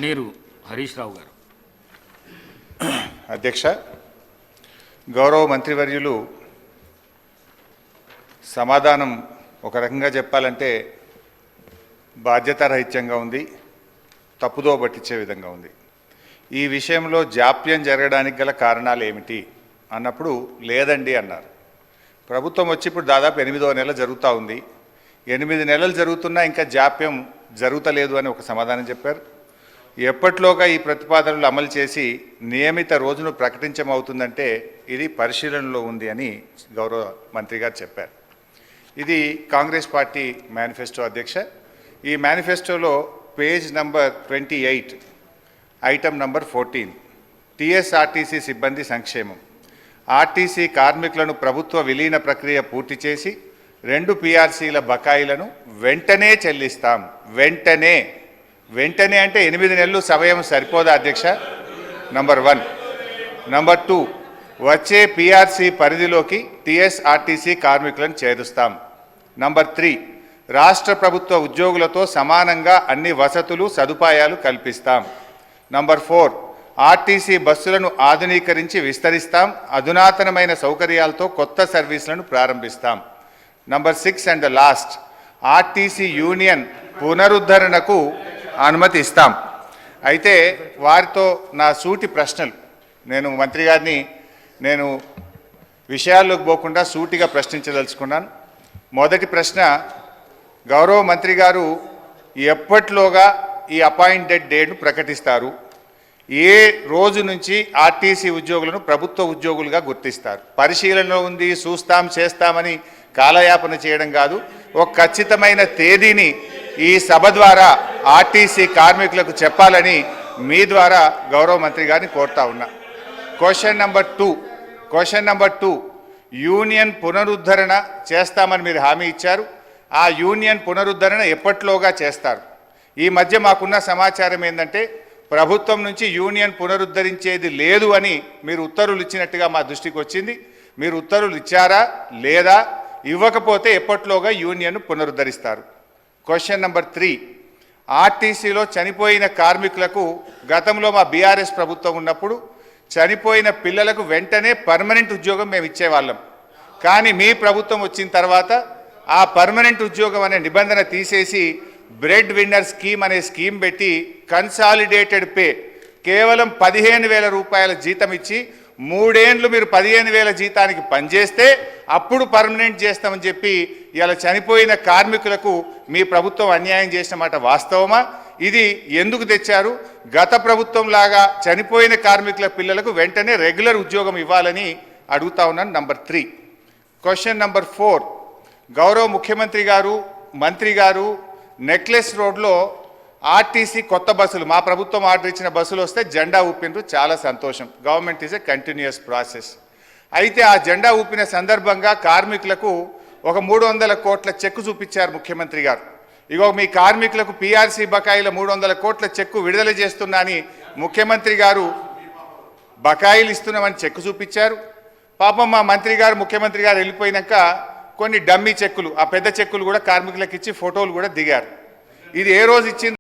నీరు హరీష్ రావు గారు. అధ్యక్ష, గౌరవ మంత్రివర్యులు సమాధానం ఒక రకంగా చెప్పాలంటే బాధ్యతారహిత్యంగా ఉంది, తప్పుదో పట్టించే విధంగా ఉంది. ఈ విషయంలో జాప్యం జరగడానికి గల కారణాలు ఏమిటి అన్నప్పుడు లేదండి అన్నారు. ప్రభుత్వం వచ్చి ఇప్పుడు దాదాపు 8వ నెల జరుగుతూ ఉంది. 8 నెలలు జరుగుతున్నా ఇంకా జాప్యం జరుగుతలేదు అని ఒక సమాధానం చెప్పారు. ఎప్పట్లోగా ఈ ప్రతిపాదనలు అమలు చేసి నియమిత రోజును ప్రకటించమవుతుందంటే ఇది పరిశీలనలో ఉంది అని గౌరవ మంత్రి గారు చెప్పారు. ఇది కాంగ్రెస్ పార్టీ మేనిఫెస్టో అధ్యక్ష. ఈ మేనిఫెస్టోలో page number 28 item number 14 TSRTC సిబ్బంది సంక్షేమం. ఆర్టీసీ కార్మికులను ప్రభుత్వ విలీన ప్రక్రియ పూర్తి చేసి 2 PRCల బకాయిలను వెంటనే చెల్లిస్తాం. వెంటనే అంటే 8 నెలలు సమయం సరిపోదా అధ్యక్ష? నంబర్ 1. నంబర్ 2, వచ్చే PRC పరిధిలోకి టీఎస్ఆర్టీసీ కార్మికులను చేరుస్తాం. నంబర్ 3, రాష్ట్ర ప్రభుత్వ ఉద్యోగులతో సమానంగా అన్ని వసతులు సదుపాయాలు కల్పిస్తాం. నంబర్ 4, ఆర్టీసీ బస్సులను ఆధునీకరించి విస్తరిస్తాం. అధునాతనమైన సౌకర్యాలతో కొత్త సర్వీసులను ప్రారంభిస్తాం. Number 6 and last, RTC union పునరుద్ధరణకు అనుమతి ఇస్తాం. అయితే వారితో నా సూటి ప్రశ్నలు, నేను మంత్రి గారిని విషయాల్లోకి పోకుండా సూటిగా ప్రశ్నించదలుచుకున్నాను. మొదటి ప్రశ్న, గౌరవ మంత్రి గారు ఎప్పట్లోగా ఈ అపాయింటెడ్ డేట్ను ప్రకటిస్తారు? ఏ రోజు నుంచి ఆర్టీసీ ఉద్యోగులను ప్రభుత్వ ఉద్యోగులుగా గుర్తిస్తారు? పరిశీలనలో ఉంది, చూస్తాం చేస్తామని కాలయాపన చేయడం కాదు, ఒక ఖచ్చితమైన తేదీని ఈ సభ ద్వారా ఆర్టీసీ కార్మికులకు చెప్పాలని మీ ద్వారా గౌరవ మంత్రి గారిని కోరుతా ఉన్నా. క్వశ్చన్ నెంబర్ 2, యూనియన్ పునరుద్ధరణ చేస్తామని మీరు హామీ ఇచ్చారు. ఆ యూనియన్ పునరుద్ధరణ ఎప్పట్లోగా చేస్తారు? ఈ మధ్య మాకున్న సమాచారం ఏంటంటే ప్రభుత్వం నుంచి యూనియన్ పునరుద్ధరించేది లేదు అని మీరు ఉత్తర్వులు ఇచ్చినట్టుగా మా దృష్టికి వచ్చింది. మీరు ఉత్తర్వులు ఇచ్చారా లేదా? ఇవ్వకపోతే ఎప్పట్లోగా యూనియన్ పునరుద్ధరిస్తారు? క్వశ్చన్ నెంబర్ 3, ఆర్టీసీలో చనిపోయిన కార్మికులకు గతంలో మా బీఆర్ఎస్ ప్రభుత్వం ఉన్నప్పుడు చనిపోయిన పిల్లలకు వెంటనే పర్మనెంట్ ఉద్యోగం మేము ఇచ్చేవాళ్ళం. కానీ మీ ప్రభుత్వం వచ్చిన తర్వాత ఆ పర్మనెంట్ ఉద్యోగం అనే నిబంధన తీసేసి బ్రెడ్ విన్నర్ స్కీమ్ అనే స్కీమ్ పెట్టి కన్సాలిడేటెడ్ పే కేవలం 15,000 రూపాయల జీతం ఇచ్చి 3 ఏళ్ళు మీరు 15,000 జీతానికి పనిచేస్తే అప్పుడు పర్మనెంట్ చేస్తామని చెప్పి ఇలా చనిపోయిన కార్మికులకు మీ ప్రభుత్వం అన్యాయం చేసిన మాట వాస్తవమా? ఇది ఎందుకు తెచ్చారు? గత ప్రభుత్వం లాగా చనిపోయిన కార్మికుల పిల్లలకు వెంటనే రెగ్యులర్ ఉద్యోగం ఇవ్వాలని అడుగుతా ఉన్నాను. నంబర్ 3. క్వశ్చన్ నంబర్ 4, గౌరవ ముఖ్యమంత్రి గారు మంత్రి గారు నెక్లెస్ రోడ్లో ఆర్టీసీ కొత్త బస్సులు, మా ప్రభుత్వం ఆర్డర్ ఇచ్చిన బస్సులు వస్తే జెండా ఊపినరు, చాలా సంతోషం. Government is a continuous process. అయితే ఆ జెండా ఊపిన సందర్భంగా కార్మికులకు ఒక 300 కోట్ల చెక్కు చూపించారు ముఖ్యమంత్రి గారు. ఇగో మీ కార్మికులకు PRC బకాయిల 300 కోట్ల చెక్కు విడుదల చేస్తున్నా అని ముఖ్యమంత్రి గారు బకాయిలు ఇస్తున్నామని చెక్కు చూపించారు. పాపం మా మంత్రి గారు ముఖ్యమంత్రి గారు వెళ్ళిపోయినాక కొన్ని డమ్మీ చెక్కులు, ఆ పెద్ద చెక్కులు కూడా కార్మికులకు ఇచ్చి ఫోటోలు కూడా దిగారు. ఇది ఏ రోజు ఇచ్చింది?